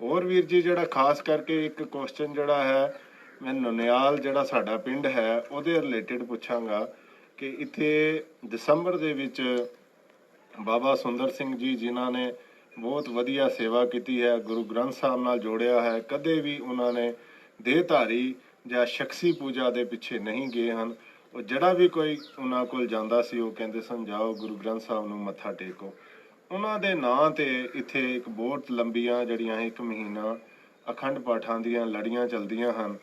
और वीर जी ਜਿਹੜਾ ਖਾਸ ਕਰਕੇ ਇੱਕ ਕੁਐਸਚਨ ਜਿਹੜਾ ਹੈ ਮੈਂ ਨਨਿਆਲ ਜਿਹੜਾ ਸਾਡਾ ਪਿੰਡ ਹੈ ਉਹਦੇ ਰਿਲੇਟਡ ਪੁੱਛਾਂਗਾ ਕਿ ਇੱਥੇ ਦਸੰਬਰ ਦੇ ਵਿੱਚ ਬਾਬਾ ਸੁੰਦਰ ਸਿੰਘ ਜੀ ਜਿਨ੍ਹਾਂ ਨੇ ਬਹੁਤ ਵਧੀਆ ਸੇਵਾ ਕੀਤੀ ਹੈ, ਗੁਰੂ ਗ੍ਰੰਥ ਸਾਹਿਬ ਨਾਲ ਜੋੜਿਆ ਹੈ, ਕਦੇ ਵੀ ਉਹਨਾਂ ਨੇ ਦੇਹਧਾਰੀ ਜਾਂ ਸ਼ਖਸੀ ਪੂਜਾ ਦੇ ਪਿੱਛੇ ਨਹੀਂ ਗਏ ਹਨ। ਉਹ ਜਿਹੜਾ ਵੀ ਕੋਈ ਉਹਨਾਂ ਕੋਲ ਜਾਂਦਾ ਸੀ ਉਹ ਕਹਿੰਦੇ ਸਨ ਜਾਓ ਗੁਰੂ ਗ੍ਰੰਥ ਸਾਹਿਬ ਨੂੰ ਮੱਥਾ ਟੇਕੋ। ਉਹਨਾਂ ਦੇ ਨਾਂ ਤੇ ਇੱਥੇ ਇੱਕ ਬਹੁਤ ਲੰਬੀਆਂ ਜਿਹੜੀਆਂ 1 ਮਹੀਨਾ ਅਖੰਡ ਪਾਠਾਂ ਦੀਆਂ ਲੜੀਆਂ ਚੱਲਦੀਆਂ ਹਨ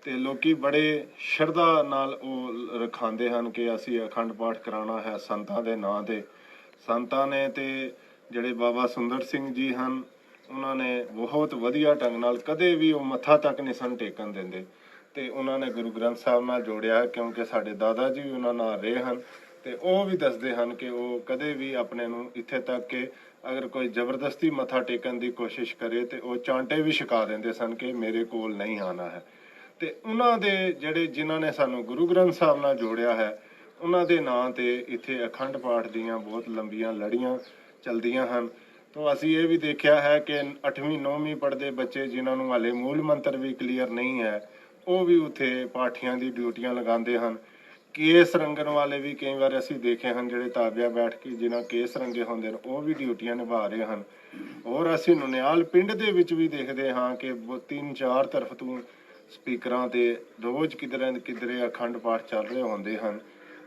ਤੇ ਲੋਕੀ ਬੜੇ ਸ਼ਰਧਾ ਨਾਲ ਉਹ ਰਖਾਉਂਦੇ ਹਨ ਕਿ ਅਸੀਂ ਅਖੰਡ ਪਾਠ ਕਰਾਉਣਾ ਹੈ ਸੰਤਾਂ ਦੇ ਨਾਂ ਤੇ। ਸੰਤਾਂ ਨੇ ਤੇ ਜਿਹੜੇ ਬਾਬਾ ਸੁੰਦਰ ਸਿੰਘ ਜੀ ਹਨ ਉਹਨਾਂ ਨੇ ਬਹੁਤ ਵਧੀਆ ਢੰਗ ਨਾਲ ਕਦੇ ਵੀ ਉਹ ਮੱਥਾ ਤੱਕ ਨਹੀਂ ਸਨ ਟੇਕਣ ਦਿੰਦੇ ਤੇ ਉਹਨਾਂ ਨੇ ਗੁਰੂ ਗ੍ਰੰਥ ਸਾਹਿਬ ਨਾਲ ਜੋੜਿਆ ਕਿਉਂਕਿ ਸਾਡੇ ਦਾਦਾ ਜੀ ਵੀ ਉਹਨਾਂ ਨਾਲ ਰਹੇ ਹਨ ਤੇ ਉਹ ਵੀ ਦੱਸਦੇ ਹਨ ਕਿ ਉਹ ਕਦੇ ਵੀ ਆਪਣੇ ਨੂੰ ਇੱਥੇ ਤੱਕ ਕਿ ਅਗਰ ਕੋਈ ਜ਼ਬਰਦਸਤੀ ਮੱਥਾ ਟੇਕਣ ਦੀ ਕੋਸ਼ਿਸ਼ ਕਰੇ ਤੇ ਉਹ ਚਾਂਟੇ ਵੀ ਛਕਾ ਦਿੰਦੇ ਸਨ ਕਿ ਮੇਰੇ ਕੋਲ ਨਹੀਂ ਆਉਣਾ ਹੈ। ਤੇ ਉਹਨਾਂ ਦੇ ਜਿਹੜੇ ਜਿਨ੍ਹਾਂ ਨੇ ਸਾਨੂੰ ਗੁਰੂ ਗ੍ਰੰਥ ਸਾਹਿਬ ਨਾਲ ਜੋੜਿਆ ਹੈ ਉਹਨਾਂ ਦੇ ਨਾਂ ਤੇ ਇੱਥੇ ਅਖੰਡ ਪਾਠ ਦੀਆਂ ਬਹੁਤ ਲੰਬੀਆਂ ਲੜੀਆਂ ਚੱਲਦੀਆਂ ਹਨ। ਤਾਂ ਅਸੀਂ ਇਹ ਵੀ ਦੇਖਿਆ ਹੈ ਕਿ 8ਵੀਂ 9ਵੀਂ ਪੜ੍ਹਦੇ ਬੱਚੇ ਜਿਨ੍ਹਾਂ ਨੂੰ ਹਾਲੇ ਮੂਲ ਮੰਤਰ ਵੀ ਕਲੀਅਰ ਨਹੀਂ ਹੈ ਉਹ ਵੀ ਉੱਥੇ ਪਾਠੀਆਂ ਦੀ ਡਿਊਟੀਆਂ ਲਗਾਉਂਦੇ ਹਨ। ਕੇਸ ਰੰਗਣ ਵਾਲੇ ਵੀ ਕਈ ਵਾਰ ਅਸੀਂ ਦੇਖੇ ਹਨ ਜਿਹੜੇ ਤਾਬਿਆ ਬੈਠ ਕੇ ਜਿਨ੍ਹਾਂ ਕੇਸ ਰੰਗੇ ਹੁੰਦੇ ਨੇ ਉਹ ਵੀ ਡਿਊਟੀਆਂ ਨਿਭਾ ਰਹੇ ਹਨ। ਔਰ ਅਸੀਂ ਨਨਿਆਲ ਪਿੰਡ ਦੇ ਵਿੱਚ ਵੀ ਦੇਖਦੇ ਹਾਂ ਕਿ 3-4 ਤਰਫ ਤੋਂ ਸਪੀਕਰਾਂ ਤੇ ਰੋਜ਼ ਕਿਧਰੇ ਨਾ ਕਿਧਰੇ ਅਖੰਡ ਪਾਠ ਚੱਲ ਰਹੇ ਹੁੰਦੇ ਹਨ।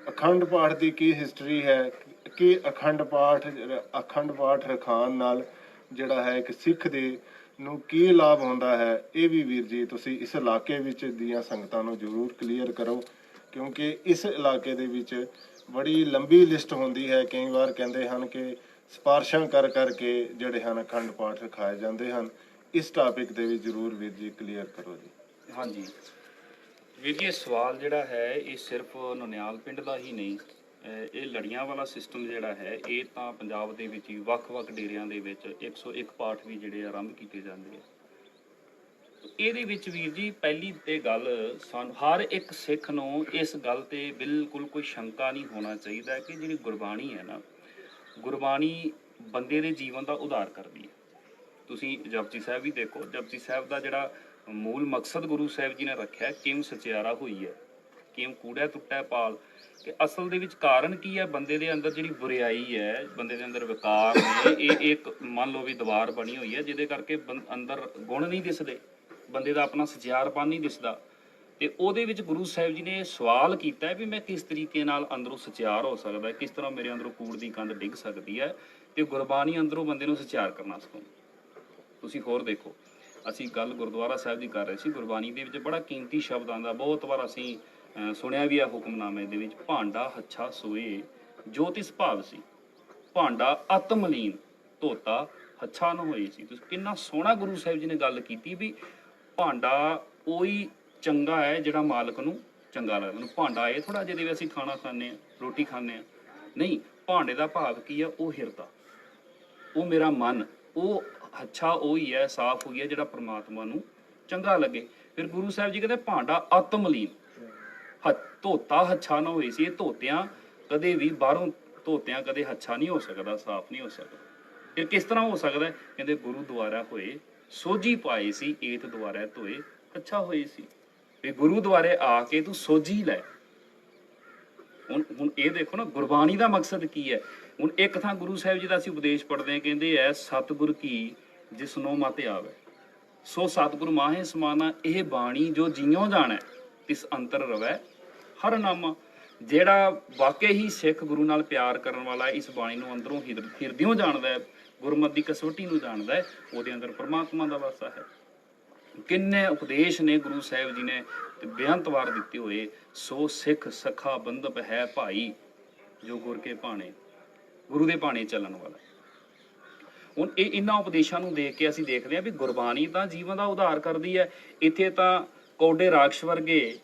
ਅਖੰਡ ਪਾਠ ਦੀ ਕੀ ਹਿਸਟਰੀ ਹੈ ਕਿ ਅਖੰਡ ਪਾਠ ਰਖਾਉਣ ਨਾਲ ਜਿਹੜਾ ਹੈ ਇੱਕ ਸਿੱਖ ਦੇ ਨੂੰ ਕੀ ਲਾਭ ਹੁੰਦਾ ਹੈ ਇਹ ਵੀ ਵੀਰ ਜੀ ਤੁਸੀਂ ਇਸ ਇਲਾਕੇ ਵਿੱਚ ਦੀਆਂ ਸੰਗਤਾਂ ਨੂੰ ਜ਼ਰੂਰ ਕਲੀਅਰ ਕਰੋ ਕਿਉਂਕਿ ਇਸ ਇਲਾਕੇ ਦੇ ਵਿੱਚ ਬੜੀ ਲੰਬੀ ਲਿਸਟ ਹੁੰਦੀ ਹੈ। ਕਈ ਵਾਰ ਕਹਿੰਦੇ ਹਨ ਕਿ ਸਿਫਾਰਸ਼ਾਂ ਕਰ ਕਰਕੇ ਜਿਹੜੇ ਹਨ ਅਖੰਡ ਪਾਠ ਰਖਾਏ ਜਾਂਦੇ ਹਨ। ਇਸ ਟਾਪਿਕ ਦੇ ਵੀ ਜ਼ਰੂਰ ਵੀਰ ਜੀ ਕਲੀਅਰ ਕਰੋ ਜੀ। ਹਾਂਜੀ ਵੀਰ ਜੀ, ਇਹ ਸਵਾਲ ਜਿਹੜਾ ਹੈ ਇਹ ਸਿਰਫ ਨਨਿਆਲ ਪਿੰਡ ਦਾ ਹੀ ਨਹੀਂ, ਇਹ ਲੜੀਆਂ ਵਾਲਾ ਸਿਸਟਮ ਜਿਹੜਾ ਹੈ ਇਹ ਤਾਂ ਪੰਜਾਬ ਦੇ ਵਿੱਚ ਹੀ ਵੱਖ-ਵੱਖ ਡੇਰਿਆਂ ਦੇ ਵਿੱਚ 101 ਪਾਠ ਵੀ ਜਿਹੜੇ ਆਰੰਭ ਕੀਤੇ ਜਾਂਦੇ ਆ। ਇਹਦੇ ਵਿੱਚ ਵੀਰ ਜੀ ਪਹਿਲੀ ਤੇ ਗੱਲ ਸਾਨੂੰ ਹਰ ਇੱਕ ਸਿੱਖ ਨੂੰ ਇਸ ਗੱਲ ਤੇ ਬਿਲਕੁਲ ਕੋਈ ਸ਼ੰਕਾ ਨਹੀਂ ਹੋਣਾ ਚਾਹੀਦਾ ਕਿ ਜਿਹੜੀ ਗੁਰਬਾਣੀ ਹੈ ਨਾ, ਗੁਰਬਾਣੀ ਬੰਦੇ ਦੇ ਜੀਵਨ ਦਾ ਉਧਾਰ ਕਰਦੀ ਹੈ। ਤੁਸੀਂ ਜਪਜੀ ਸਾਹਿਬ ਵੀ ਦੇਖੋ, ਜਪਜੀ ਸਾਹਿਬ ਦਾ ਜਿਹੜਾ ਮੂਲ ਮਕਸਦ ਗੁਰੂ ਸਾਹਿਬ ਜੀ ਨੇ ਰੱਖਿਆ ਕਿਮ ਸਚਿਆਰਾ ਹੋਈ ਹੈ, ਕਿਮ ਕੂੜਾ ਟੁੱਟਾ ਪਾਲ, ਕਿ ਅਸਲ ਦੇ ਵਿੱਚ ਕਾਰਨ ਕੀ ਹੈ ਬੰਦੇ ਦੇ ਅੰਦਰ ਜਿਹੜੀ ਬੁਰਿਆਈ ਹੈ, ਬੰਦੇ ਦੇ ਅੰਦਰ ਵਿਕਾਰ ਨੇ, ਇਹ ਇੱਕ ਮੰਨ ਲਓ ਵੀ ਦੀਵਾਰ ਬਣੀ ਹੋਈ ਹੈ ਜਿਹਦੇ ਕਰਕੇ ਅੰਦਰ ਗੁਣ ਨਹੀਂ ਦਿਸਦੇ, ਬੰਦੇ ਦਾ ਆਪਣਾ ਸਚਿਆਰਪਨ ਨਹੀਂ ਦਿਸਦਾ। ਤੇ ਉਹਦੇ ਵਿੱਚ ਗੁਰੂ ਸਾਹਿਬ ਜੀ ਨੇ ਸਵਾਲ ਕੀਤਾ ਵੀ ਮੈਂ ਕਿਸ ਤਰੀਕੇ ਨਾਲ ਅੰਦਰੋਂ ਸਚਿਆਰ ਹੋ ਸਕਦਾ, ਕਿਸ ਤਰ੍ਹਾਂ ਮੇਰੇ ਅੰਦਰੋਂ ਕੂੜ ਦੀ ਕੰਧ ਡਿੱਗ ਸਕਦੀ ਹੈ ਤੇ ਗੁਰਬਾਣੀ ਅੰਦਰੋਂ ਬੰਦੇ ਨੂੰ ਸਚਿਆਰ ਕਰਨਾ ਸਿਖਾਉਂਦੀ। ਤੁਸੀਂ ਹੋਰ ਦੇਖੋ, ਅਸੀਂ ਗੱਲ ਗੁਰਦੁਆਰਾ ਸਾਹਿਬ ਦੀ ਕਰ ਰਹੇ ਸੀ, ਗੁਰਬਾਣੀ ਦੇ ਵਿੱਚ ਬੜਾ ਕੀਮਤੀ ਸ਼ਬਦ ਆਉਂਦਾ, ਬਹੁਤ ਵਾਰ ਅਸੀਂ ਸੁਣਿਆ ਵੀ ਹੈ ਹੁਕਮਨਾਮੇ ਦੇ ਵਿੱਚ, ਭਾਂਡਾ ਹੱਛਾ ਸੋਏ ਜੋ ਤਿਸ ਭਾਵ ਸੀ, ਭਾਂਡਾ ਆਤਮਲੀਨ ਧੋਤਾ ਹੱਛਾ ਨਾ ਹੋਏ ਸੀ। ਤੁਸੀਂ ਕਿੰਨਾ ਸੋਹਣਾ ਗੁਰੂ ਸਾਹਿਬ ਜੀ ਨੇ ਗੱਲ ਕੀਤੀ ਵੀ ਭਾਂਡਾ ਉਹੀ ਚੰਗਾ ਹੈ ਜਿਹੜਾ ਮਾਲਕ ਨੂੰ ਚੰਗਾ ਲੱਗਦਾ। ਉਹਨੂੰ ਭਾਂਡਾ ਇਹ ਥੋੜ੍ਹਾ ਜਿਹਦੇ ਵਿੱਚ ਅਸੀਂ ਖਾਣਾ ਖਾਂਦੇ ਹਾਂ, ਰੋਟੀ ਖਾਂਦੇ ਹਾਂ, ਨਹੀਂ, ਭਾਂਡੇ ਦਾ ਭਾਵ ਕੀ ਆ, ਉਹ ਹਿਰਦਾ, ਉਹ ਮੇਰਾ ਮਨ, ਉਹ ਅੱਛਾ ਉਹੀ ਹੈ, ਸਾਫ਼ ਹੋਈ ਹੈ ਜਿਹੜਾ ਪ੍ਰਮਾਤਮਾ ਨੂੰ ਚੰਗਾ ਲੱਗੇ। ਫਿਰ ਗੁਰੂ ਸਾਹਿਬ ਜੀ ਕਹਿੰਦੇ ਭਾਂਡਾ ਆਤਮਲੀਨ ਧੋਤਾ ਹੱਛਾ ਨਾ ਹੋਈ ਸੀ। ਇਹ ਧੋਤਿਆਂ ਕਦੇ ਵੀ ਬਾਹਰੋਂ ਧੋਤਿਆਂ ਕਦੇ ਹੱਛਾ ਨਹੀਂ ਹੋ ਸਕਦਾ, ਸਾਫ਼ ਨਹੀਂ ਹੋ ਸਕਦਾ। ਫਿਰ ਕਿਸ ਤਰ੍ਹਾਂ ਹੋ ਸਕਦਾ? ਕਹਿੰਦੇ ਗੁਰੂ ਦੁਆਰਾ ਹੋਏ ਸੋਝੀ ਪਾਏ ਸੀ, ਏਤ ਦੁਆਰਾ ਧੋਏ ਅੱਛਾ ਹੋਏ ਸੀ। ਵੀ ਗੁਰੂ ਦੁਆਰੇ ਆ ਕੇ ਤੂੰ ਸੋਝੀ ਲੈ। ਹੁਣ ਇਹ ਦੇਖੋ ਨਾ ਗੁਰਬਾਣੀ ਦਾ ਮਕਸਦ ਕੀ ਹੈ। ਹੁਣ ਇੱਕ ਥਾਂ ਗੁਰੂ ਸਾਹਿਬ ਜੀ ਦਾ ਅਸੀਂ ਉਪਦੇਸ਼ ਪੜ੍ਹਦੇ ਹਾਂ, ਕਹਿੰਦੇ ਐ ਸਤਿਗੁਰ ਕੀ ਜਿਸਨੋ ਮਤਿ ਆਵੇ ਸੋ ਸਤਿਗੁਰ ਮਾਹੇ ਸਮਾਨਾ, ਇਹ ਬਾਣੀ ਜੋ ਜਿਉਂ ਜਾਣੈ ਤਿਸ ਅੰਤਰ ਰਵੈ ਹਰ ਨਾਮਾ। ਜਿਹੜਾ ਵਾਕਈ ਹੀ ਸਿੱਖ ਗੁਰੂ ਨਾਲ ਪਿਆਰ ਕਰਨ ਵਾਲਾ ਇਸ ਬਾਣੀ ਨੂੰ ਅੰਦਰੋਂ ਹਿਰਦਿਓਂ ਜਾਣਦਾ ਹੈ, ਗੁਰਮਤਿ ਦੀ ਕਸਵੱਟੀ ਨੂੰ ਜਾਣਦਾ ਹੈ, ਉਹਦੇ ਅੰਦਰ ਪਰਮਾਤਮਾ ਦਾ ਵਾਸਾ ਹੈ। ਕਿੰਨੇ ਉਪਦੇਸ਼ ਨੇ ਗੁਰੂ ਸਾਹਿਬ ਜੀ ਨੇ ਬੇਅੰਤ ਵਾਰ ਦਿੱਤੇ ਹੋਏ। ਸੋ ਸਿੱਖ ਸਖਾ ਬੰਧਪ ਹੈ ਭਾਈ ਜੋ ਗੁਰ ਕੇ ਭਾਣੇ, ਗੁਰੂ ਦੇ ਭਾਣੇ ਚੱਲਣ ਵਾਲਾ। ਹੁਣ ਇਹ ਇਹਨਾਂ ਉਪਦੇਸ਼ਾਂ ਨੂੰ ਦੇਖ ਕੇ ਅਸੀਂ ਦੇਖਦੇ ਹਾਂ ਵੀ ਗੁਰਬਾਣੀ ਤਾਂ ਜੀਵਨ ਦਾ ਉਧਾਰ ਕਰਦੀ ਹੈ। ਇੱਥੇ ਤਾਂ ਕੌਡੇ ਰਾਖਸ਼ ਵਰਗੇ,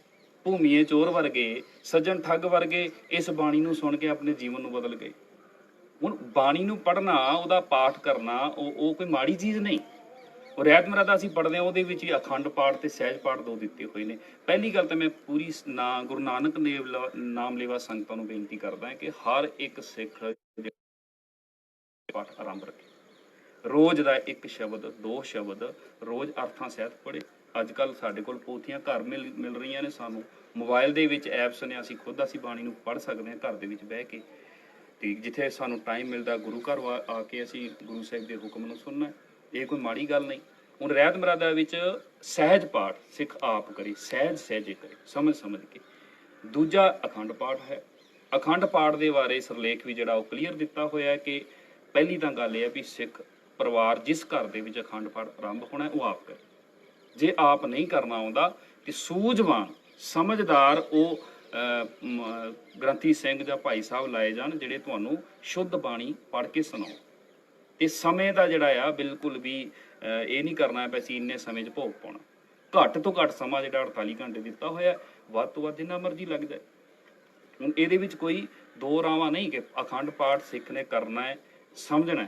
ਭੂਮੀਏ ਚੋਰ ਵਰਗੇ, ਸੱਜਣ ਠੱਗ ਵਰਗੇ ਇਸ ਬਾਣੀ ਨੂੰ ਸੁਣ ਕੇ ਆਪਣੇ ਜੀਵਨ ਨੂੰ ਬਦਲ ਗਏ। ਹੁਣ ਬਾਣੀ ਨੂੰ ਪੜ੍ਹਨਾ, ਉਹਦਾ ਪਾਠ ਕਰਨਾ ਉਹ ਕੋਈ ਮਾੜੀ ਚੀਜ਼ ਨਹੀਂ। ਉਹ ਰਹਿਤ ਮਰਦਾ ਅਸੀਂ ਪੜ੍ਹਦੇ ਹਾਂ, ਉਹਦੇ ਵਿੱਚ ਹੀ ਅਖੰਡ ਪਾਠ ਤੇ ਸਹਿਜ ਪਾਠ ਦੋ ਦਿੱਤੇ ਹੋਏ ਨੇ। ਪਹਿਲੀ ਗੱਲ ਤਾਂ ਮੈਂ ਪੂਰੀ ਗੁਰੂ ਨਾਨਕ ਨਾਮ ਲੇਵਾ ਸੰਗਤਾਂ ਨੂੰ ਬੇਨਤੀ ਕਰਦਾ ਕਿ ਹਰ ਇੱਕ ਸਿੱਖ ਪਾਠ ਆਰੰਭ ਰੱਖੇ। ਰੋਜ਼ ਦਾ ਇੱਕ ਸ਼ਬਦ, ਦੋ ਸ਼ਬਦ ਰੋਜ਼ ਅਰਥਾਂ ਸਹਿਤ ਪੜ੍ਹੇ। ਅੱਜ ਕੱਲ੍ਹ ਸਾਡੇ ਕੋਲ ਪੋਥੀਆਂ ਘਰ ਮਿਲ ਰਹੀਆਂ ਨੇ ਸਾਨੂੰ, ਮੋਬਾਈਲ ਦੇ ਵਿੱਚ ਐਪਸ ਨੇ, ਅਸੀਂ ਖੁਦ ਅਸੀਂ ਬਾਣੀ ਨੂੰ ਪੜ੍ਹ ਸਕਦੇ ਹਾਂ ਘਰ ਦੇ ਵਿੱਚ ਬਹਿ ਕੇ। ਤੇ ਜਿੱਥੇ ਸਾਨੂੰ ਟਾਈਮ ਮਿਲਦਾ ਗੁਰੂ ਘਰ ਆ ਕੇ ਅਸੀਂ ਗੁਰੂ ਸਾਹਿਬ ਦੇ ਹੁਕਮ ਨੂੰ ਸੁਣਨਾ, ਇਹ ਕੋਈ ਮਾੜੀ ਗੱਲ ਨਹੀਂ। ਹੁਣ ਰਹਿਤ ਮਰਾਦਾ ਵਿੱਚ ਸਹਿਜ ਪਾਠ ਸਿੱਖ ਆਪ ਕਰੇ, ਸਹਿਜੇ ਕਰੇ, ਸਮਝ ਕੇ। ਦੂਜਾ ਅਖੰਡ ਪਾਠ ਹੈ। ਅਖੰਡ ਪਾਠ ਦੇ ਬਾਰੇ ਸਿਰਲੇਖ ਵੀ ਜਿਹੜਾ ਉਹ ਕਲੀਅਰ ਦਿੱਤਾ ਹੋਇਆ ਕਿ ਪਹਿਲੀ ਤਾਂ ਗੱਲ ਇਹ ਹੈ ਵੀ ਸਿੱਖ ਪਰਿਵਾਰ ਜਿਸ ਘਰ ਦੇ ਵਿੱਚ ਅਖੰਡ ਪਾਠ ਆਰੰਭ ਹੋਣਾ ਉਹ ਆਪ ਕਰੇ। ਜੇ ਆਪ ਨਹੀਂ ਕਰਨਾ ਆਉਂਦਾ ਤੇ ਸੂਝਵਾਨ ਸਮਝਦਾਰ ਉਹ ਗ੍ਰੰਥੀ ਸਿੰਘ ਜਾਂ ਭਾਈ ਸਾਹਿਬ ਲਾਏ ਜਾਣ ਜਿਹੜੇ ਤੁਹਾਨੂੰ ਸ਼ੁੱਧ ਬਾਣੀ ਪੜ੍ਹ ਕੇ ਸੁਣਾਓ। ਤੇ ਸਮੇਂ ਦਾ ਜਿਹੜਾ ਆ ਬਿਲਕੁਲ ਵੀ ਇਹ ਨਹੀਂ ਕਰਨਾ ਵੀ ਅਸੀਂ ਇੰਨੇ ਸਮੇਂ 'ਚ ਭੋਗ ਪਾਉਣਾ। ਘੱਟ ਤੋਂ ਘੱਟ ਸਮਾਂ ਜਿਹੜਾ 48 ਘੰਟੇ ਦਿੱਤਾ ਹੋਇਆ, ਵੱਧ ਤੋਂ ਵੱਧ ਜਿੰਨਾ ਮਰਜ਼ੀ ਲੱਗ ਜਾਏ। ਹੁਣ ਇਹਦੇ ਵਿੱਚ ਕੋਈ ਦੋ ਰਾਵਾਂ ਨਹੀਂ ਕਿ ਅਖੰਡ ਪਾਠ ਸਿੱਖ ਨੇ ਕਰਨਾ ਹੈ, ਸਮਝਣਾ।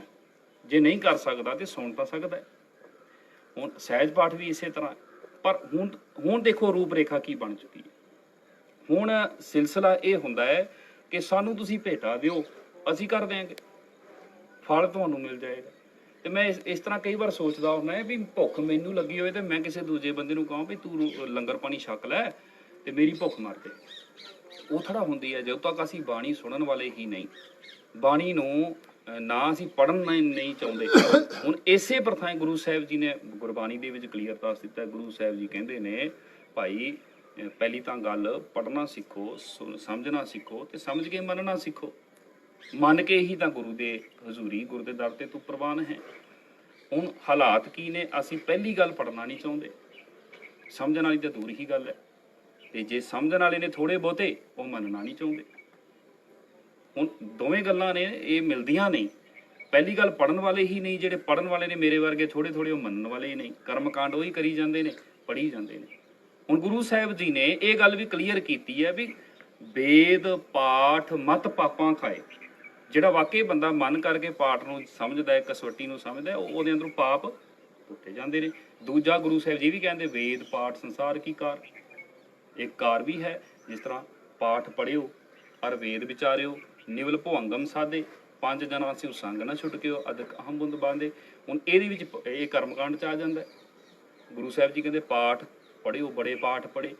ਜੇ ਨਹੀਂ ਕਰ ਸਕਦਾ ਤੇ ਸੁਣ ਤਾਂ ਸਕਦਾ। ਹੁਣ ਸਹਿਜ ਪਾਠ ਵੀ ਇਸੇ ਤਰ੍ਹਾਂ। ਪਰ ਹੁਣ ਦੇਖੋ ਰੂਪ ਰੇਖਾ ਕੀ ਬਣ ਚੁੱਕੀ ਹੈ। ਹੁਣ ਸਿਲਸਿਲਾ ਇਹ ਹੁੰਦਾ ਹੈ ਕਿ ਸਾਨੂੰ ਤੁਸੀਂ ਭੇਟਾ ਦਿਓ, ਅਸੀਂ ਕਰ ਦਿਆਂਗੇ, ਫਲ ਤੁਹਾਨੂੰ ਮਿਲ ਜਾਏਗਾ। ਤੇ ਮੈਂ ਇਸ ਤਰ੍ਹਾਂ ਕਈ ਵਾਰ ਸੋਚਦਾ ਹੁੰਦਾ ਵੀ ਭੁੱਖ ਮੈਨੂੰ ਲੱਗੀ ਹੋਵੇ ਤੇ ਮੈਂ ਕਿਸੇ ਦੂਜੇ ਬੰਦੇ ਨੂੰ ਕਹਾਂ ਵੀ ਤੂੰ ਲੰਗਰ ਪਾਣੀ ਛਕ ਲੈ ਤੇ ਮੇਰੀ ਭੁੱਖ ਮਰ ਜਾਏ। ਉਹ ਥੋੜਾ ਹੁੰਦੀ ਹੈ ਜਦੋਂ ਤੱਕ ਅਸੀਂ ਬਾਣੀ ਸੁਣਨ ਵਾਲੇ ਹੀ ਨਹੀਂ, ਬਾਣੀ ਨੂੰ ਨਾ ਅਸੀਂ ਪੜ੍ਹਨ ਨਹੀਂ ਚਾਹੁੰਦੇ। ਹੁਣ ਇਸੇ ਪ੍ਰਥਾ ਗੁਰੂ ਸਾਹਿਬ ਜੀ ਨੇ ਗੁਰਬਾਣੀ ਦੇ ਵਿੱਚ ਕਲੀਅਰ ਦੱਸ ਦਿੱਤਾ। ਗੁਰੂ ਸਾਹਿਬ ਜੀ ਕਹਿੰਦੇ ਨੇ ਭਾਈ ਪਹਿਲੀ ਤਾਂ ਗੱਲ ਪੜ੍ਹਨਾ ਸਿੱਖੋ, ਸਮਝਣਾ ਸਿੱਖੋ ਤੇ ਸਮਝ ਕੇ ਮੰਨਣਾ ਸਿੱਖੋ। ਮੰਨ ਕੇ ਹੀ ਤਾਂ ਗੁਰੂ ਦੇ ਹਜ਼ੂਰੀ, ਗੁਰੂ ਦੇ ਦਰ ਤੇ ਤੂੰ ਪ੍ਰਵਾਨ ਹੈ। ਹੁਣ ਹਾਲਾਤ ਕੀ ਨੇ? ਅਸੀਂ ਪਹਿਲੀ ਗੱਲ ਪੜ੍ਹਨਾ ਨਹੀਂ ਚਾਹੁੰਦੇ, ਸਮਝਣ ਵਾਲੀ ਤਾਂ ਦੂਰ ਹੀ ਗੱਲ ਹੈ। ਤੇ ਜੇ ਸਮਝਣ ਵਾਲੇ ਨੇ ਥੋੜੇ ਬਹੁਤੇ, ਉਹ ਮੰਨਣਾ ਨਹੀਂ ਚਾਹੁੰਦੇ। ਹੁਣ ਦੋਵੇਂ ਗੱਲਾਂ ਨੇ, ਇਹ ਮਿਲਦੀਆਂ ਨਹੀਂ। ਪਹਿਲੀ ਗੱਲ ਪੜ੍ਹਨ ਵਾਲੇ ਹੀ ਨਹੀਂ, ਜਿਹੜੇ ਪੜ੍ਹਨ ਵਾਲੇ ਨੇ ਮੇਰੇ ਵਰਗੇ ਥੋੜੇ ਉਹ ਮੰਨਣ ਵਾਲੇ ਹੀ ਨਹੀਂ। ਕਰਮਕਾਂਡ ਉਹੀ ਕਰੀ ਜਾਂਦੇ ਨੇ, ਪੜ੍ਹੀ ਜਾਂਦੇ ਨੇ। ਹੁਣ ਗੁਰੂ ਸਾਹਿਬ ਜੀ ਨੇ ਇਹ ਗੱਲ ਵੀ ਕਲੀਅਰ ਕੀਤੀ ਹੈ ਵੀ ਵੇਦ ਪਾਠ ਮਤ ਪਾਪਾਂ ਖਾਏ। ਜਿਹੜਾ ਵਾਕਈ ਬੰਦਾ ਮਨ ਕਰਕੇ ਪਾਠ ਨੂੰ ਸਮਝਦਾ ਹੈ, ਕਸਵੱਟੀ ਨੂੰ ਸਮਝਦਾ ਹੈ, ਉਹਦੇ ਅੰਦਰੋਂ ਪਾਪ ਟੁੱਟੇ ਜਾਂਦੇ ਨੇ। ਦੂਜਾ ਗੁਰੂ ਸਾਹਿਬ ਜੀ ਵੀ ਕਹਿੰਦੇ ਵੇਦ ਪਾਠ ਸੰਸਾਰ ਕੀ ਕਾਰ। ਇੱਕ ਕਾਰ ਵੀ ਹੈ, ਜਿਸ ਤਰ੍ਹਾਂ ਪਾਠ ਪੜ੍ਹਿਓ ਅਰ ਵੇਦ ਵਿਚਾਰਿਓ, ਨਿਵਲ ਭੁਅੰਗਮ ਸਾਧੇ, 5 ਜਨਾਂ ਸਿਉ ਸੰਗ ਨਾ ਛੁਟਕਿਓ, ਅਦਕ ਅਹਮ ਬੁੰਦ ਬਾਂਦੇ। ਹੁਣ ਇਹਦੇ ਵਿੱਚ ਇਹ ਕਰਮਕਾਂਡ 'ਚ ਆ ਜਾਂਦਾ। ਗੁਰੂ ਸਾਹਿਬ ਜੀ ਕਹਿੰਦੇ ਪਾਠ ਪੜ੍ਹਿਓ, ਬੜੇ ਪਾਠ ਪੜ੍ਹੇ,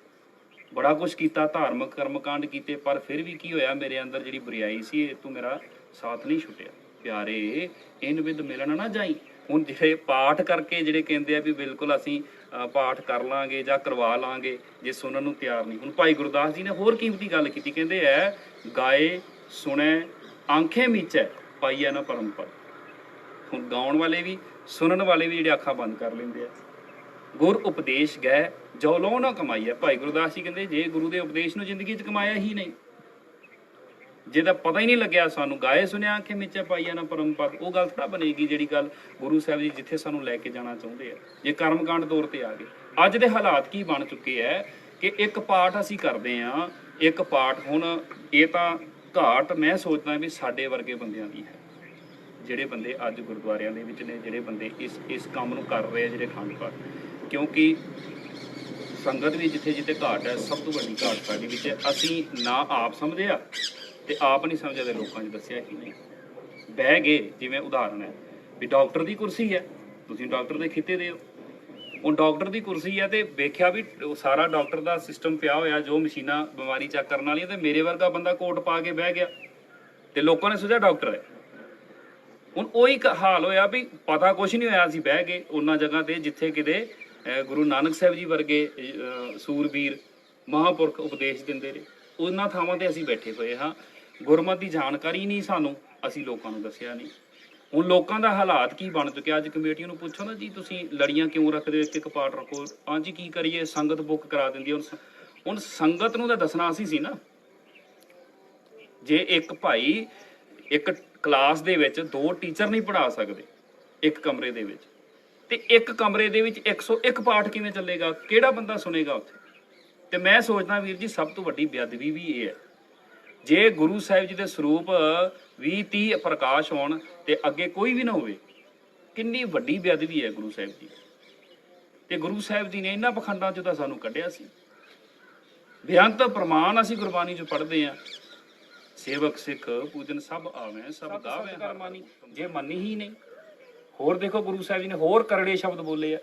ਬੜਾ ਕੁਛ ਕੀਤਾ, ਧਾਰਮਿਕ ਕਰਮਕਾਂਡ ਕੀਤੇ, ਪਰ ਫਿਰ ਵੀ ਕੀ ਹੋਇਆ? ਮੇਰੇ ਅੰਦਰ ਜਿਹੜੀ ਬੁਰਿਆਈ ਸੀ ਇਹ ਤੋਂ ਮੇਰਾ ਸਾਥ ਨਹੀਂ ਛੁੱਟਿਆ। ਪਿਆਰੇ ਇਨ ਵਿਦ ਮਿਲਣ ਨਾ ਜਾਈ। ਹੁਣ ਜਿਹੜੇ ਪਾਠ ਕਰਕੇ ਜਿਹੜੇ ਕਹਿੰਦੇ ਆ ਵੀ ਬਿਲਕੁਲ ਅਸੀਂ ਪਾਠ ਕਰ ਲਾਂਗੇ ਜਾਂ ਕਰਵਾ ਲਾਂਗੇ, ਜੇ ਸੁਣਨ ਨੂੰ ਤਿਆਰ ਨਹੀਂ। ਹੁਣ ਭਾਈ ਗੁਰਦਾਸ ਜੀ ਨੇ ਹੋਰ ਕੀਮਤੀ ਗੱਲ ਕੀਤੀ, ਕਹਿੰਦੇ ਐ ਗਾਏ ਸੁਣੈ ਆਂਖੇ ਮੀਚੈ ਪਾਈਐ ਨਾ ਪਰਮਪਦ। ਹੁਣ ਗਾਉਣ ਵਾਲੇ ਵੀ ਸੁਣਨ ਵਾਲੇ ਵੀ ਜਿਹੜੇ ਅੱਖਾਂ ਬੰਦ ਕਰ ਲੈਂਦੇ ਆ। ਗੁਰ ਉਪਦੇਸ਼ ਗਏ ਜੋ ਲੋ ਨਾ ਕਮਾਈਐ। ਭਾਈ ਗੁਰਦਾਸ ਜੀ ਕਹਿੰਦੇ ਜੇ ਗੁਰੂ ਦੇ ਉਪਦੇਸ਼ ਨੂੰ ਜ਼ਿੰਦਗੀ 'ਚ ਕਮਾਇਆ ਹੀ ਨਹੀਂ, ਜਿਹਦਾ ਪਤਾ ਹੀ ਨਹੀਂ ਲੱਗਿਆ ਸਾਨੂੰ, ਗਾਏ ਸੁਣਿਆ ਆਂਖੇ ਮੀਚੈ ਪਾਈਐ ਨਾ ਪਰਮਪਦ, ਉਹ ਗੱਲ ਥੋੜ੍ਹਾ ਬਣੇਗੀ ਜਿਹੜੀ ਗੱਲ ਗੁਰੂ ਸਾਹਿਬ ਜੀ ਜਿੱਥੇ ਸਾਨੂੰ ਲੈ ਕੇ ਜਾਣਾ ਚਾਹੁੰਦੇ ਆ। ਜੇ ਕਰਮਕਾਂਡ ਤੌਰ ਤੇ ਆ ਗਏ, ਅੱਜ ਦੇ ਹਾਲਾਤ ਕੀ ਬਣ ਚੁੱਕੇ ਹੈ ਕਿ ਇੱਕ ਪਾਠ ਅਸੀਂ ਕਰਦੇ ਹਾਂ, ਇੱਕ ਪਾਠ। ਹੁਣ ਇਹ ਤਾਂ ਘਾਟ ਮੈਂ ਸੋਚਦਾ ਵੀ ਸਾਡੇ ਵਰਗੇ ਬੰਦਿਆਂ ਦੀ ਹੈ, ਜਿਹੜੇ ਬੰਦੇ ਅੱਜ ਗੁਰਦੁਆਰਿਆਂ ਦੇ ਵਿੱਚ ਨੇ, ਜਿਹੜੇ ਬੰਦੇ ਇਸ ਕੰਮ ਨੂੰ ਕਰ ਰਹੇ ਆ, ਜਿਹੜੇ ਅਖੰਡ ਪਾਠ। ਕਿਉਂਕਿ ਸੰਗਤ ਵੀ ਜਿੱਥੇ ਘਾਟ ਹੈ, ਸਭ ਤੋਂ ਵੱਡੀ ਘਾਟ ਸਾਡੀ ਵਿੱਚ ਅਸੀਂ ਨਾ ਆਪ ਸਮਝਦੇ ਆ ਤੇ ਆਪ ਨਹੀਂ ਸਮਝਿਆ ਤੇ ਲੋਕਾਂ 'ਚ ਦੱਸਿਆ ਹੀ ਨਹੀਂ। ਬਹਿ ਗਏ, ਜਿਵੇਂ ਉਦਾਹਰਨ ਹੈ ਵੀ ਡਾਕਟਰ ਦੀ ਕੁਰਸੀ ਹੈ, ਤੁਸੀਂ ਡਾਕਟਰ ਦੇ ਖਿੱਤੇ ਦੇ ਹੋ। ਹੁਣ ਡਾਕਟਰ ਦੀ ਕੁਰਸੀ ਹੈ ਤੇ ਵੇਖਿਆ ਵੀ ਸਾਰਾ ਡਾਕਟਰ ਦਾ ਸਿਸਟਮ ਪਿਆ ਹੋਇਆ, ਜੋ ਮਸ਼ੀਨਾਂ ਬਿਮਾਰੀ ਚੈੱਕ ਕਰਨ ਵਾਲੀਆਂ, ਤੇ ਮੇਰੇ ਵਰਗਾ ਬੰਦਾ ਕੋਟ ਪਾ ਕੇ ਬਹਿ ਗਿਆ ਤੇ ਲੋਕਾਂ ਨੇ ਸੋਚਿਆ ਡਾਕਟਰ ਹੈ। ਹੁਣ ਉਹੀ ਹਾਲ ਹੋਇਆ ਵੀ ਪਤਾ ਕੁਛ ਨਹੀਂ ਹੋਇਆ, ਅਸੀਂ ਬਹਿ ਗਏ ਉਹਨਾਂ ਜਗ੍ਹਾ ਤੇ ਜਿੱਥੇ ਕਿਤੇ ਗੁਰੂ ਨਾਨਕ ਸਾਹਿਬ ਜੀ ਵਰਗੇ ਸੂਰਬੀਰ ਮਹਾਂਪੁਰਖ ਉਪਦੇਸ਼ ਦਿੰਦੇ ਰਹੇ। ਉਹਨਾਂ ਥਾਵਾਂ ਤੇ ਅਸੀਂ ਬੈਠੇ ਹੋਏ ਹਾਂ, ਗੁਰਮਤਿ ਦੀ ਜਾਣਕਾਰੀ ਨਹੀਂ ਸਾਨੂੰ, ਅਸੀਂ ਲੋਕਾਂ ਨੂੰ ਦੱਸਿਆ ਨਹੀਂ। ਹੁਣ ਲੋਕਾਂ ਦਾ ਹਾਲਾਤ ਕੀ ਬਣ ਚੁੱਕਿਆ? ਅੱਜ ਕਮੇਟੀਆਂ ਨੂੰ ਪੁੱਛੋ ਨਾ ਜੀ ਤੁਸੀਂ ਲੜੀਆਂ ਕਿਉਂ ਰੱਖਦੇ ਹੋ, ਇੱਕ ਪਾਠ ਰੱਖੋ। ਹਾਂਜੀ ਕੀ ਕਰੀਏ, ਸੰਗਤ ਬੁੱਕ ਕਰਾ ਦਿੰਦੀ ਹੈ। ਹੁਣ ਸੰਗਤ ਨੂੰ ਤਾਂ ਦੱਸਣਾ ਅਸੀਂ ਸੀ ਨਾ। ਜੇ ਇੱਕ ਭਾਈ ਇੱਕ ਕਲਾਸ ਦੇ ਵਿੱਚ 2 ਟੀਚਰ ਨਹੀਂ ਪੜ੍ਹਾ ਸਕਦੇ ਇੱਕ ਕਮਰੇ ਦੇ ਵਿੱਚ, ਤੇ ਇੱਕ ਕਮਰੇ ਦੇ ਵਿੱਚ 101 ਪਾਠ ਕਿਵੇਂ ਚੱਲੇਗਾ? ਕਿਹੜਾ ਬੰਦਾ ਸੁਣੇਗਾ ਉੱਥੇ? ਤੇ ਮੈਂ ਸੋਚਦਾ ਵੀਰ ਜੀ ਸਭ ਤੋਂ ਵੱਡੀ ਬੇਅਦਬੀ ਵੀ ਇਹ ਹੈ, ਜੇ ਗੁਰੂ ਸਾਹਿਬ ਜੀ ਦੇ ਸਰੂਪ 20-30 ਪ੍ਰਕਾਸ਼ ਹੋਣ ਤੇ ਅੱਗੇ ਕੋਈ ਵੀ ਨਾ ਹੋਵੇ, ਕਿੰਨੀ ਵੱਡੀ ਬੇਅਦਬੀ ਹੈ ਗੁਰੂ ਸਾਹਿਬ ਜੀ। ਤੇ ਗੁਰੂ ਸਾਹਿਬ ਜੀ ਨੇ ਇਹਨਾਂ ਪਖੰਡਾਂ 'ਚੋਂ ਤਾਂ ਸਾਨੂੰ ਕੱਢਿਆ ਸੀ। ਬੇਅੰਤ ਪ੍ਰਮਾਣ ਅਸੀਂ ਗੁਰਬਾਣੀ 'ਚ ਪੜ੍ਹਦੇ ਹਾਂ, ਸੇਵਕ ਸਿੱਖ ਪੂਜਨ ਸਭ ਆਵੇਂ ਸਭ ਗਾਵੇਂ ਹਰ ਮਾਨੀ। ਜੇ ਮੰਨੀ ਹੀ ਨਹੀਂ, ਹੋਰ ਦੇਖੋ ਗੁਰੂ ਸਾਹਿਬ ਜੀ ਨੇ ਹੋਰ ਕਰੜੇ ਸ਼ਬਦ ਬੋਲੇ ਆ।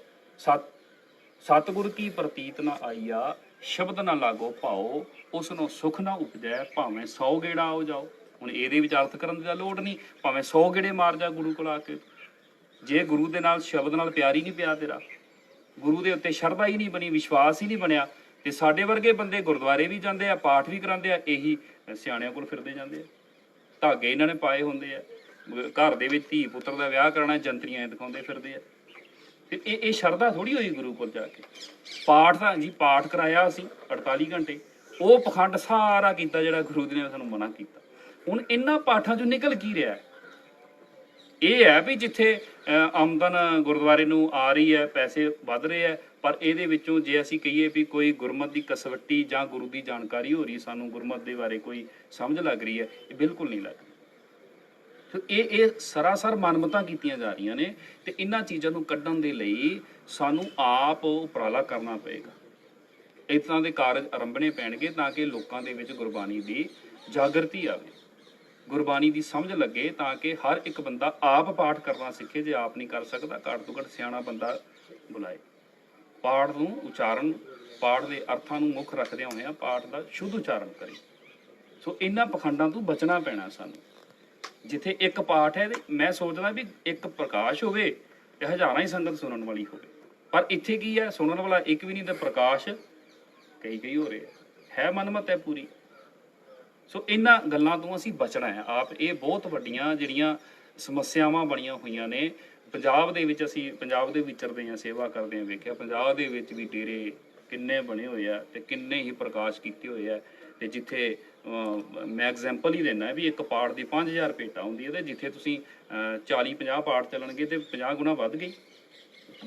ਸਤਿਗੁਰ ਕੀ ਪ੍ਰਤੀਤ ਨਾ ਆਈਆ, ਸ਼ਬਦ ਨਾ ਲਾਗੋ ਭਾਓ, ਉਸ ਨੂੰ ਸੁਖ ਨਾ ਉਪਜੈ, ਭਾਵੇਂ 100 ਗੇੜਾ ਆਓ ਜਾਓ। ਹੁਣ ਇਹਦੇ ਵਿੱਚ ਅਰਥ ਕਰਨ ਦੀ ਤਾਂ ਲੋੜ ਨਹੀਂ, ਭਾਵੇਂ 100 ਗੇੜੇ ਮਾਰ ਜਾ ਗੁਰੂ ਕੋਲ ਆ ਕੇ। ਜੇ ਗੁਰੂ ਦੇ ਨਾਲ ਸ਼ਬਦ ਨਾਲ ਪਿਆਰ ਹੀ ਨਹੀਂ ਪਿਆ ਤੇਰਾ, ਗੁਰੂ ਦੇ ਉੱਤੇ ਸ਼ਰਧਾ ਹੀ ਨਹੀਂ ਬਣੀ, ਵਿਸ਼ਵਾਸ ਹੀ ਨਹੀਂ ਬਣਿਆ, ਤੇ ਸਾਡੇ ਵਰਗੇ ਬੰਦੇ ਗੁਰਦੁਆਰੇ ਵੀ ਜਾਂਦੇ ਆ, ਪਾਠ ਵੀ ਕਰਾਉਂਦੇ ਆ, ਇਹੀ ਸਿਆਣਿਆਂ ਕੋਲ ਫਿਰਦੇ ਜਾਂਦੇ ਆ। ਧਾਗੇ ਇਹਨਾਂ ਨੇ ਪਾਏ ਹੁੰਦੇ ਆ, ਘਰ ਦੇ ਵਿੱਚ ਧੀ ਪੁੱਤਰ ਦਾ ਵਿਆਹ ਕਰਾਉਣਾ, ਜੰਤਰੀਆਂ ਦਿਖਾਉਂਦੇ ਫਿਰਦੇ ਆ। ਤੇ ਇਹ ਸ਼ਰਧਾ ਥੋੜੀ ਹੋਈ ਗੁਰੂ ਕੋਲ ਜਾ ਕੇ। ਪਾਠ ਤਾਂ ਜੀ ਪਾਠ ਕਰਾਇਆ ਅਸੀਂ 48 ਘੰਟੇ, ਉਹ ਪਖੰਡ ਸਾਰਾ ਕੀਤਾ ਜਿਹੜਾ ਗੁਰੂ ਜੀ ਨੇ ਸਾਨੂੰ ਮਨਾ ਕੀਤਾ। ਹੁਣ ਇਹਨਾਂ ਪਾਠਾਂ ਚੋਂ ਨਿਕਲ ਕੀ ਰਿਹਾ? ਇਹ ਹੈ ਵੀ ਜਿੱਥੇ ਆਮਦਨ ਗੁਰਦੁਆਰੇ ਨੂੰ ਆ ਰਹੀ ਹੈ, ਪੈਸੇ ਵੱਧ ਰਹੇ ਹੈ, ਪਰ ਇਹਦੇ ਵਿੱਚੋਂ ਜੇ ਅਸੀਂ ਕਹੀਏ ਵੀ ਕੋਈ ਗੁਰਮਤ ਦੀ ਕਸਵੱਟੀ ਜਾਂ ਗੁਰੂ ਦੀ ਜਾਣਕਾਰੀ ਹੋ ਰਹੀ, ਸਾਨੂੰ ਗੁਰਮਤ ਦੇ ਬਾਰੇ ਕੋਈ ਸਮਝ ਲੱਗ ਰਹੀ ਹੈ, ਇਹ ਬਿਲਕੁਲ ਨਹੀਂ ਲੱਗ ਰਹੀ। ਇਹ ਸਰਾਸਰ ਮਨਮਤਾਂ ਕੀਤੀਆਂ ਜਾ ਰਹੀਆਂ ਨੇ, ਤੇ ਇਹਨਾਂ ਚੀਜ਼ਾਂ ਨੂੰ ਕੱਢਣ ਦੇ ਲਈ ਸਾਨੂੰ ਆਪ ਉਪਰਾਲਾ ਕਰਨਾ ਪਏਗਾ। ਇਸ ਤਰ੍ਹਾਂ ਦੇ ਕਾਰਜ ਆਰੰਭਣੇ ਪੈਣਗੇ ਤਾਂ ਕਿ ਲੋਕਾਂ ਦੇ ਵਿੱਚ ਗੁਰਬਾਣੀ ਦੀ ਜਾਗਰਤੀ ਆਵੇ, ਗੁਰਬਾਣੀ ਦੀ ਸਮਝ ਲੱਗੇ, ਤਾਂ ਕਿ ਹਰ ਇੱਕ ਬੰਦਾ ਆਪ ਪਾਠ ਕਰਨਾ ਸਿੱਖੇ। ਜੇ ਆਪ ਨਹੀਂ ਕਰ ਸਕਦਾ, ਘੱਟ ਤੋਂ ਘੱਟ ਸਿਆਣਾ ਬੰਦਾ ਬੁਲਾਏ। ਪਾਠ ਨੂੰ ਉਚਾਰਨ, ਪਾਠ ਦੇ ਅਰਥਾਂ ਨੂੰ ਮੁੱਖ ਰੱਖਦਿਆਂ ਹੋਇਆਂ ਪਾਠ ਦਾ ਸ਼ੁੱਧ ਉਚਾਰਨ ਕਰੇ। ਸੋ ਇਹਨਾਂ ਪਖੰਡਾਂ ਤੋਂ ਬਚਣਾ ਪੈਣਾ ਸਾਨੂੰ। ਜਿੱਥੇ ਇੱਕ ਪਾਠ ਹੈ, ਮੈਂ ਸੋਚਦਾ ਵੀ ਇੱਕ ਪ੍ਰਕਾਸ਼ ਹੋਵੇ ਤੇ ਹਜ਼ਾਰਾਂ ਹੀ ਸੰਗਤ ਸੁਣਨ ਵਾਲੀ ਹੋਵੇ, ਪਰ ਇੱਥੇ ਕੀ ਹੈ, ਸੁਣਨ ਵਾਲਾ ਇੱਕ ਵੀ ਨਹੀਂ ਤੇ ਪ੍ਰਕਾਸ਼ ਕਈ ਹੋ ਰਹੇ ਹੈ, ਮਨਮਤ ਹੈ ਪੂਰੀ। ਸੋ ਇਹਨਾਂ ਗੱਲਾਂ ਤੋਂ ਅਸੀਂ ਬਚਣਾ ਹੈ ਆਪ। ਇਹ ਬਹੁਤ ਵੱਡੀਆਂ ਜਿਹੜੀਆਂ ਸਮੱਸਿਆਵਾਂ ਬਣੀਆਂ ਹੋਈਆਂ ਨੇ ਪੰਜਾਬ ਦੇ ਵਿੱਚ। ਅਸੀਂ ਪੰਜਾਬ ਦੇ ਵਿਚਰਦੇ ਹਾਂ, ਸੇਵਾ ਕਰਦੇ ਹਾਂ, ਵੇਖਿਆ ਪੰਜਾਬ ਦੇ ਵਿੱਚ ਵੀ ਡੇਰੇ ਕਿੰਨੇ ਬਣੇ ਹੋਏ ਆ ਤੇ ਕਿੰਨੇ ਹੀ ਪ੍ਰਕਾਸ਼ ਕੀਤੇ ਹੋਏ ਆ। ਤੇ ਜਿੱਥੇ ਮੈਂ ਐਗਜ਼ਾਮਪਲ ਹੀ ਦਿੰਦਾ ਵੀ ਇੱਕ ਪਾਠ ਦੀ 5000 ਭੇਟਾ ਹੁੰਦੀ ਹੈ, ਤੇ ਜਿੱਥੇ ਤੁਸੀਂ 40-50 ਪਾਠ ਚੱਲਣਗੇ ਤੇ 50 ਗੁਣਾ ਵੱਧ ਗਈ।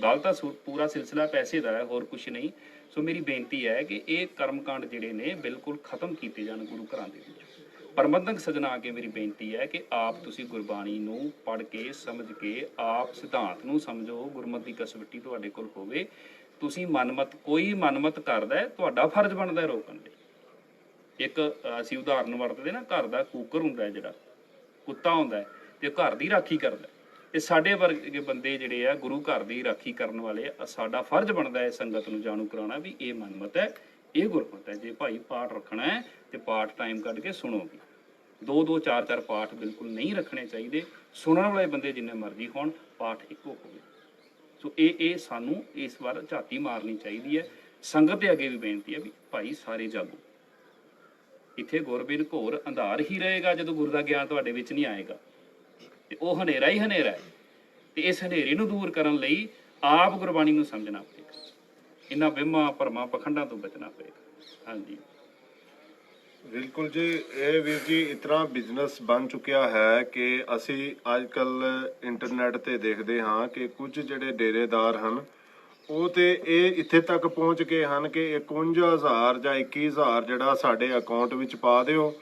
ਗੱਲ ਤਾਂ ਪੂਰਾ ਸਿਲਸਿਲਾ ਪੈਸੇ ਦਾ ਹੈ, ਹੋਰ ਕੁਛ ਨਹੀਂ। ਸੋ ਮੇਰੀ ਬੇਨਤੀ ਹੈ ਕਿ ਇਹ ਕਰਮਕਾਂਡ ਜਿਹੜੇ ਨੇ ਬਿਲਕੁਲ ਖਤਮ ਕੀਤੇ ਜਾਣ ਗੁਰੂ ਘਰਾਂ ਦੇ ਵਿੱਚ। ਪ੍ਰਬੰਧਕ ਸੱਜਣਾ ਆ ਕੇ ਮੇਰੀ ਬੇਨਤੀ ਹੈ ਕਿ ਆਪ ਤੁਸੀਂ ਗੁਰਬਾਣੀ ਨੂੰ ਪੜ੍ਹ ਕੇ ਸਮਝ ਕੇ ਆਪ ਸਿਧਾਂਤ ਨੂੰ ਸਮਝੋ, ਗੁਰਮਤਿ ਦੀ ਕਸਵੱਟੀ ਤੁਹਾਡੇ ਕੋਲ ਹੋਵੇ। ਤੁਸੀਂ ਕੋਈ ਮਨਮਤ ਕਰਦਾ, ਤੁਹਾਡਾ ਫਰਜ਼ ਬਣਦਾ ਰੋਕਣ ਲਈ। ਇੱਕ ਅਸੀਂ ਉਦਾਹਰਨ ਵਰਤਦੇ ਨਾ, ਘਰ ਦਾ ਕੂਕਰ ਹੁੰਦਾ, ਜਿਹੜਾ ਕੁੱਤਾ ਹੁੰਦਾ ਤੇ ਘਰ ਦੀ ਰਾਖੀ ਕਰਦਾ, ਤੇ ਸਾਡੇ ਵਰਗੇ ਬੰਦੇ ਜਿਹੜੇ ਆ ਗੁਰੂ ਘਰ ਦੀ ਰਾਖੀ ਕਰਨ ਵਾਲੇ, ਸਾਡਾ ਫਰਜ਼ ਬਣਦਾ ਹੈ ਸੰਗਤ ਨੂੰ ਜਾਣੂ ਕਰਾਉਣਾ ਵੀ ਇਹ ਮਨਮਤ ਹੈ, ਇਹ ਗੁਰਮਤ ਹੈ। ਜੇ ਭਾਈ ਪਾਠ ਰੱਖਣਾ ਹੈ ਤੇ ਪਾਠ ਟਾਈਮ ਕੱਢ ਕੇ ਸੁਣੋਗੇ। 2-2 4-4 ਪਾਠ ਬਿਲਕੁਲ ਨਹੀਂ ਰੱਖਣੇ ਚਾਹੀਦੇ। ਸੁਣਨ ਵਾਲੇ ਬੰਦੇ ਜਿੰਨੇ ਮਰਜ਼ੀ ਹੋਣ, ਪਾਠ ਇੱਕੋ ਹੋਵੇ। ਸੋ ਇਹ ਸਾਨੂੰ ਇਸ ਵਾਰ ਝਾਤੀ ਮਾਰਨੀ ਚਾਹੀਦੀ ਹੈ। ਸੰਗਤ ਦੇ ਅੱਗੇ ਵੀ ਬੇਨਤੀ ਹੈ ਵੀ ਭਾਈ ਸਾਰੇ ਜਾਗੋ। ਇੱਥੇ ਗੁਰਬਿਨ ਘੋਰ ਅੰਧਾਰ ਹੀ ਰਹੇਗਾ ਜਦੋਂ ਗੁਰੂ ਦਾ ਗਿਆਨ ਤੁਹਾਡੇ ਵਿੱਚ ਨਹੀਂ ਆਏਗਾ, ਤੇ ਉਹ ਹਨੇਰਾ ਹੀ ਹਨੇਰਾ ਹੈ। ਤੇ ਇਸ ਹਨੇਰੇ ਨੂੰ ਦੂਰ ਕਰਨ ਲਈ ਆਪ ਗੁਰਬਾਣੀ ਨੂੰ ਸਮਝਣਾ ਪਏਗਾ, ਇਹਨਾਂ ਵਹਿਮਾਂ ਭਰਮਾਂ ਪਖੰਡਾਂ ਤੋਂ ਬਚਣਾ ਪਏਗਾ। ਹਾਂਜੀ ਬਿਲਕੁਲ ਜੀ। ਇਹ ਵੀਰ ਜੀ ਇਤਨਾ ਬਿਜ਼ਨਸ ਬਣ ਚੁੱਕਿਆ ਹੈ ਕਿ ਅਸੀਂ ਅੱਜ ਕੱਲ ਇੰਟਰਨੈਟ ਤੇ ਦੇਖਦੇ ਹਾਂ ਕਿ ਕੁਝ ਜਿਹੜੇ ਡੇਰੇਦਾਰ ਹਨ ਉਹ ਤੇ ਇਹ ਇੱਥੇ ਤੱਕ ਪਹੁੰਚ ਗਏ ਹਨ ਕਿ 51,000 ਜਾਂ 21,000 ਜਿਹੜਾ ਸਾਡੇ ਅਕਾਊਂਟ ਵਿੱਚ ਪਾ ਦਿਓ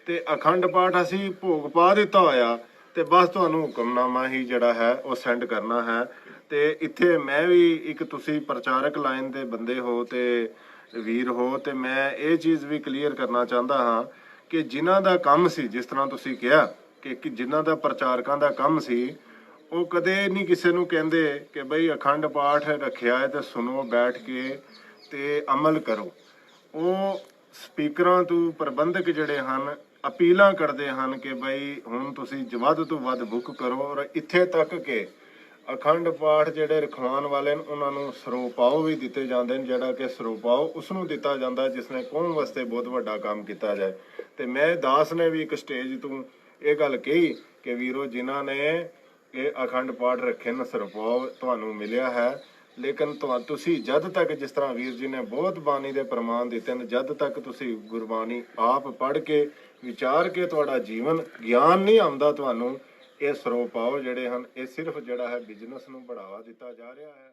ਤੇ ਅਖੰਡ ਪਾਠ ਅਸੀਂ ਭੋਗ ਪਾ ਦਿੱਤਾ ਹੋਇਆ, ਤੇ ਬਸ ਤੁਹਾਨੂੰ ਹੁਕਮਨਾਮਾ ਹੀ ਜਿਹੜਾ ਹੈ ਉਹ ਸੈਂਡ ਕਰਨਾ ਹੈ। ਤੇ ਇੱਥੇ ਮੈਂ ਵੀ ਇੱਕ, ਤੁਸੀਂ ਪ੍ਰਚਾਰਕ ਲਾਈਨ ਦੇ ਬੰਦੇ ਹੋ ਤੇ ਵੀਰ ਹੋ, ਤੇ ਮੈਂ ਇਹ ਚੀਜ਼ ਵੀ ਕਲੀਅਰ ਕਰਨਾ ਚਾਹੁੰਦਾ ਹਾਂ ਕਿ ਜਿਨ੍ਹਾਂ ਦਾ ਕੰਮ ਸੀ, ਜਿਸ ਤਰ੍ਹਾਂ ਤੁਸੀਂ ਕਿਹਾ ਕਿ ਜਿਨ੍ਹਾਂ ਦਾ ਪ੍ਰਚਾਰਕਾਂ ਦਾ ਕੰਮ ਸੀ, ਉਹ ਕਦੇ ਨਹੀਂ ਕਿਸੇ ਨੂੰ ਕਹਿੰਦੇ ਕਿ ਬਈ ਅਖੰਡ ਪਾਠ ਰੱਖਿਆ ਹੈ ਤੇ ਸੁਣੋ ਬੈਠ ਕੇ ਤੇ ਅਮਲ ਕਰੋ। ਉਹ ਸਪੀਕਰਾਂ ਤੋਂ ਪ੍ਰਬੰਧਕ ਜਿਹੜੇ ਹਨ ਅਪੀਲਾਂ ਕਰਦੇ ਹਨ ਕਿ ਬਈ ਹੁਣ ਤੁਸੀਂ ਵੱਧ ਤੋਂ ਵੱਧ ਬੁੱਕ ਕਰੋ, ਔਰ ਇੱਥੇ ਤੱਕ ਕਿ ਅਖੰਡ ਪਾਠ ਜਿਹੜੇ ਰਖਵਾਉਣ ਵਾਲੇ ਨੇ ਉਹਨਾਂ ਨੂੰ ਸਰੋਪਾਓ ਵੀ ਦਿੱਤੇ ਜਾਂਦੇ ਨੇ, ਜਿਹੜਾ ਕਿ ਸਰੋਪਾਓ ਉਸ ਨੂੰ ਦਿੱਤਾ ਜਾਂਦਾ ਜਿਸ ਨੇ ਕੌਮ ਵਾਸਤੇ ਬਹੁਤ ਵੱਡਾ ਕੰਮ ਕੀਤਾ ਜਾਏ। ਤੇ ਮੈਂ ਦਾਸ ਨੇ ਵੀ ਇੱਕ ਸਟੇਜ ਤੋਂ ਇਹ ਗੱਲ ਕਹੀ ਕਿ ਵੀਰੋ ਜਿਨ੍ਹਾਂ ਨੇ ਇਹ ਅਖੰਡ ਪਾਠ ਰੱਖੇ ਨੇ ਸਰੋਪਾਓ ਤੁਹਾਨੂੰ ਮਿਲਿਆ ਹੈ, ਲੇਕਿਨ ਤੁਸੀਂ ਜਦ ਤੱਕ, ਜਿਸ ਤਰ੍ਹਾਂ ਵੀਰ ਜੀ ਨੇ ਬਹੁਤ ਬਾਣੀ ਦੇ ਪ੍ਰਮਾਣ ਦਿੱਤੇ ਨੇ, ਜਦ ਤੱਕ ਤੁਸੀਂ ਗੁਰਬਾਣੀ ਆਪ ਪੜ੍ਹ ਕੇ ਵਿਚਾਰ ਕੇ ਤੁਹਾਡਾ ਜੀਵਨ ਗਿਆਨ ਨਹੀਂ ਆਉਂਦਾ ਤੁਹਾਨੂੰ, ਇਹ ਸਰੋਪਾਓ ਜਿਹੜੇ ਹਨ ਇਹ ਸਿਰਫ ਜਿਹੜਾ ਹੈ ਬਿਜ਼ਨਸ ਨੂੰ ਬੜਾਵਾ ਦਿੱਤਾ ਜਾ ਰਿਹਾ ਹੈ।